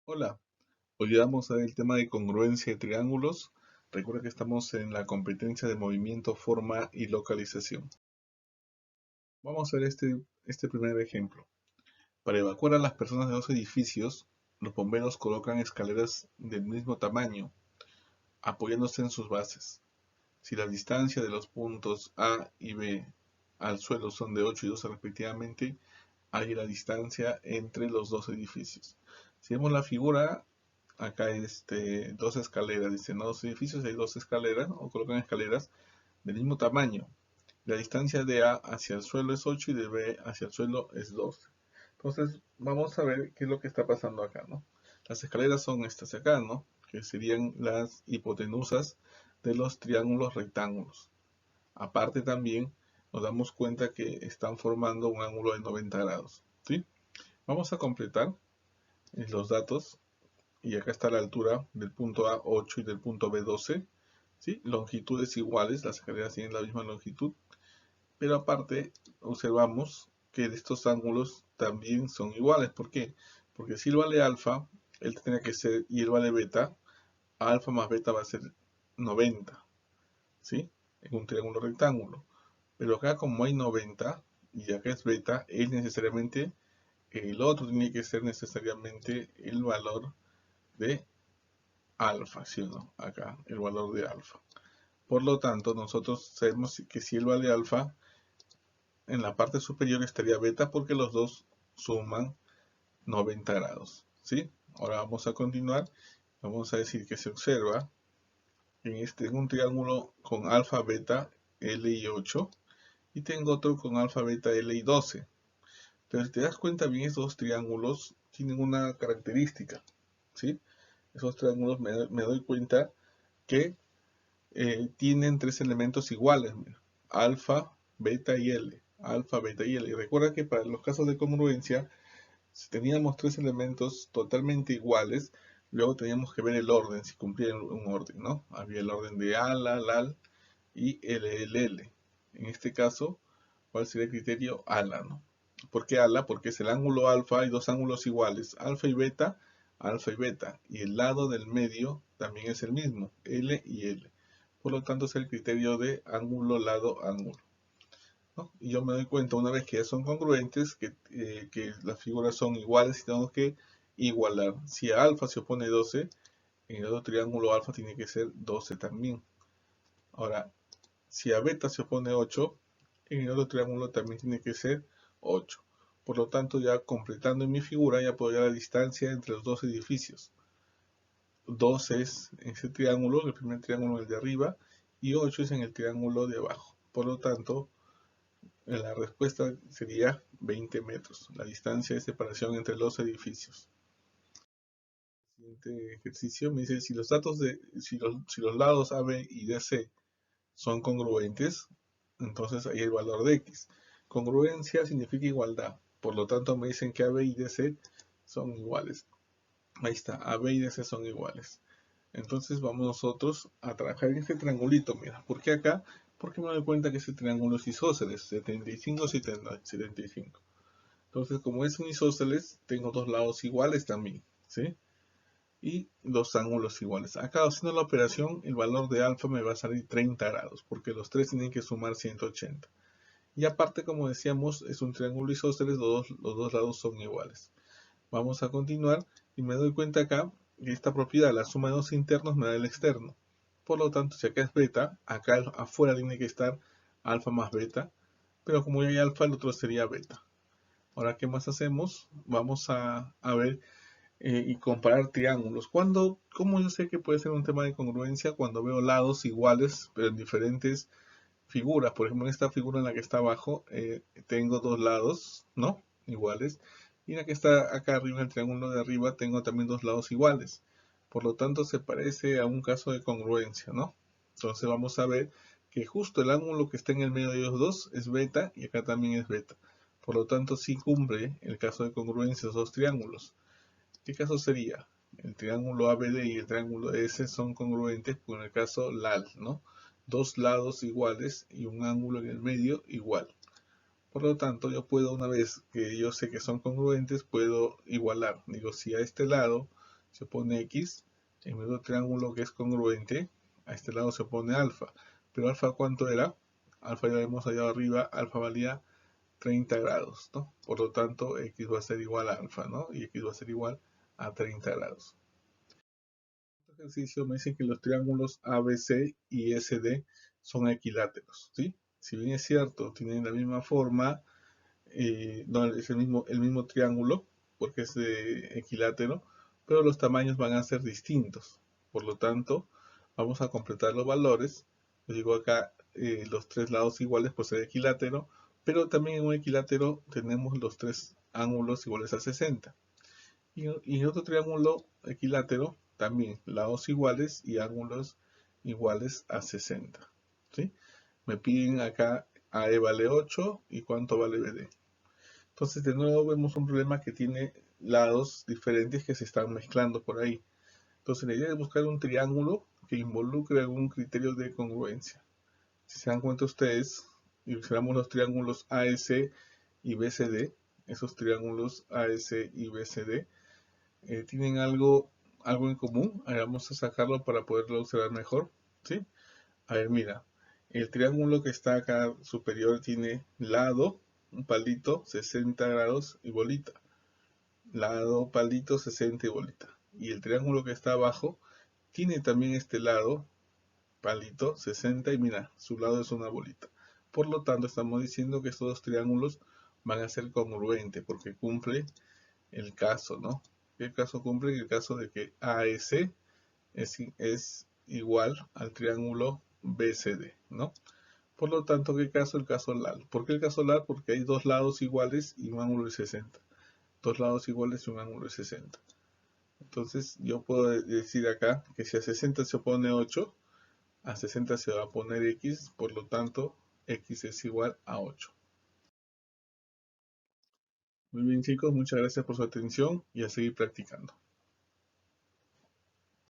Hola, hoy vamos a ver el tema de congruencia de triángulos. Recuerda que estamos en la competencia de movimiento, forma y localización. Vamos a ver este primer ejemplo. Para evacuar a las personas de dos edificios, los bomberos colocan escaleras del mismo tamaño, apoyándose en sus bases. Si la distancia de los puntos A y B al suelo son de 8 y 12 respectivamente, hay la distancia entre los dos edificios. Si vemos la figura, acá hay dos escaleras, dice, ¿no? Dos edificios, hay dos escaleras, o colocan escaleras del mismo tamaño. La distancia de A hacia el suelo es 8 y de B hacia el suelo es 12. Entonces, vamos a ver qué es lo que está pasando acá, ¿no? Las escaleras son estas de acá, ¿no? Que serían las hipotenusas de los triángulos rectángulos. Aparte también nos damos cuenta que están formando un ángulo de 90 grados, ¿sí? Vamos a completar los datos y acá está la altura del punto A 8 y del punto B 12, ¿sí? Longitudes iguales, las escaleras tienen la misma longitud, pero aparte observamos que estos ángulos también son iguales. ¿Por qué? Porque si él vale alfa, él tendría que ser, y él vale beta, alfa más beta va a ser 90, ¿sí? En un triángulo rectángulo. Pero acá como hay 90 y acá es beta, es necesariamente, el otro tiene que ser necesariamente el valor de alfa, ¿sí o no? Acá, el valor de alfa. Por lo tanto, nosotros sabemos que si él vale alfa, en la parte superior estaría beta porque los dos suman 90 grados, ¿sí? Ahora vamos a continuar. Vamos a decir que se observa en un triángulo con alfa, beta, L y 8 y tengo otro con alfa, beta, L y 12. Pero si te das cuenta bien, estos dos triángulos tienen una característica, ¿sí? Esos triángulos me doy cuenta que tienen tres elementos iguales, mira, alfa, beta y L. Alfa, beta y L. Y recuerda que para los casos de congruencia, si teníamos tres elementos totalmente iguales, luego teníamos que ver el orden, si cumplían un orden, ¿no? Había el orden de ALA, LAL y LLL. En este caso, ¿cuál sería el criterio? ALA, ¿no? ¿Por qué ALA? Porque es el ángulo alfa, hay dos ángulos iguales, alfa y beta, y el lado del medio también es el mismo, L y L. Por lo tanto, es el criterio de ángulo, lado, ángulo, ¿no? Y yo me doy cuenta una vez que ya son congruentes, que las figuras son iguales y tengo que igualar. Si a alfa se opone 12, en el otro triángulo alfa tiene que ser 12 también. Ahora, si a beta se opone 8, en el otro triángulo también tiene que ser 8. Por lo tanto, ya completando en mi figura, ya puedo ver la distancia entre los dos edificios. 2 es en ese triángulo, el primer triángulo el de arriba, y 8 es en el triángulo de abajo. Por lo tanto, la respuesta sería 20 metros, la distancia de separación entre los edificios. El siguiente ejercicio me dice si los lados AB y DC son congruentes, entonces ahí el valor de X. Congruencia significa igualdad, por lo tanto me dicen que AB y DC son iguales. Ahí está, AB y DC son iguales. Entonces vamos nosotros a trabajar en este triangulito, mira, ¿por qué acá? Porque me doy cuenta que este triángulo es isósceles, 75, 75. Entonces, como es un isósceles, tengo dos lados iguales también, ¿sí? Y dos ángulos iguales. Acá haciendo la operación, el valor de alfa me va a salir 30 grados, porque los tres tienen que sumar 180. Y aparte, como decíamos, es un triángulo isósceles, los dos lados son iguales. Vamos a continuar y me doy cuenta acá que esta propiedad, la suma de dos internos, me da el externo. Por lo tanto, si acá es beta, acá afuera tiene que estar alfa más beta, pero como ya hay alfa, el otro sería beta. Ahora, ¿qué más hacemos? Vamos a ver y comparar triángulos. ¿Cómo yo sé que puede ser un tema de congruencia? Cuando veo lados iguales, pero en diferentes figuras. Por ejemplo, en esta figura en la que está abajo, tengo dos lados, ¿no? Iguales. Y en la que está acá arriba, en el triángulo de arriba, tengo también dos lados iguales. Por lo tanto, se parece a un caso de congruencia, ¿no? Entonces vamos a ver que justo el ángulo que está en el medio de ellos dos es beta y acá también es beta. Por lo tanto, sí cumple el caso de congruencia de esos dos triángulos. ¿Qué caso sería? El triángulo ABD y el triángulo S son congruentes con el caso LAL, ¿no? Dos lados iguales y un ángulo en el medio igual. Por lo tanto, yo puedo, una vez que yo sé que son congruentes, puedo igualar. Digo, si a este lado se opone X, en el otro triángulo que es congruente, a este lado se opone alfa. Pero alfa, ¿cuánto era? Alfa ya vemos allá arriba, alfa valía 30 grados, ¿no? Por lo tanto, X va a ser igual a alfa, ¿no? Y X va a ser igual a 30 grados. Este ejercicio me dice que los triángulos ABC y SD son equiláteros, ¿sí? Si bien es cierto, tienen la misma forma, no, es el mismo triángulo, porque es equilátero, pero los tamaños van a ser distintos. Por lo tanto, vamos a completar los valores. Yo digo acá los tres lados iguales por ser equilátero, pero también en un equilátero tenemos los tres ángulos iguales a 60. Y en otro triángulo equilátero, también lados iguales y ángulos iguales a 60. ¿Sí? Me piden acá AE vale 8 y cuánto vale BD. Entonces de nuevo vemos un problema que tiene lados diferentes que se están mezclando por ahí. Entonces la idea es buscar un triángulo que involucre algún criterio de congruencia. Si se dan cuenta ustedes, y observamos los triángulos AS y BCD, esos triángulos AS y BCD tienen algo en común. A ver, vamos a sacarlo para poderlo observar mejor. ¿Sí? A ver, mira, el triángulo que está acá superior tiene lado, un palito, 60 grados y bolita. Lado, palito, 60 y bolita. Y el triángulo que está abajo tiene también este lado, palito, 60 y mira, su lado es una bolita. Por lo tanto, estamos diciendo que estos dos triángulos van a ser congruentes porque cumple el caso, ¿no? ¿Qué caso cumple? El caso de que AS es igual al triángulo BCD, ¿no? Por lo tanto, ¿qué caso? El caso LAL. ¿Por qué el caso LAL? Porque hay dos lados iguales y un ángulo de 60. Dos lados iguales y un ángulo de 60. Entonces, yo puedo decir acá que si a 60 se opone 8, a 60 se va a poner X, por lo tanto, X es igual a 8. Muy bien, chicos, muchas gracias por su atención y a seguir practicando.